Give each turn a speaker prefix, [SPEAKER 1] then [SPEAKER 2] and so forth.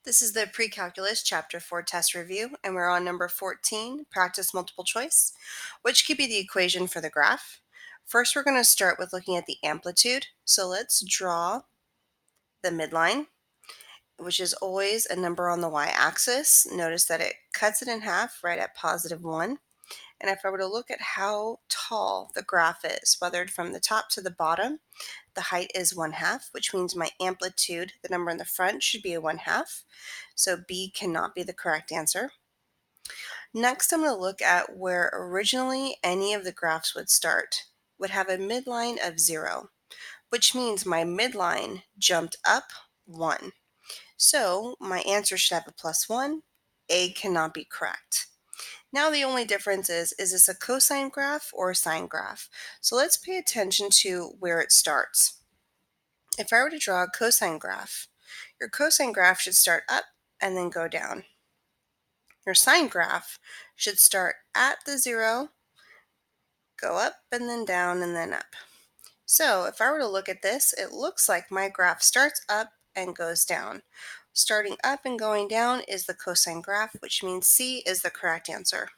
[SPEAKER 1] This is the Pre-Calculus Chapter 4 test review, and we're on number 14, Practice Multiple Choice, which could be the equation for the graph. First, we're going to start with looking at the amplitude. So let's draw the midline, which is always a number on the y-axis. Notice that it cuts it in half right at +1. And if I were to look at how tall the graph is, whether from the top to the bottom, the height is 1/2, which means my amplitude, the number in the front, should be a 1/2. So B cannot be the correct answer. Next, I'm going to look at where originally any of the graphs would start. Would have a midline of 0, which means my midline jumped up 1. So my answer should have a +1. A cannot be correct. Now the only difference is this a cosine graph or a sine graph? So let's pay attention to where it starts. If I were to draw a cosine graph, your cosine graph should start up and then go down. Your sine graph should start at the 0, go up and then down and then up. So if I were to look at this, it looks like my graph starts up and goes down. Starting up and going down is the cosine graph, which means C is the correct answer.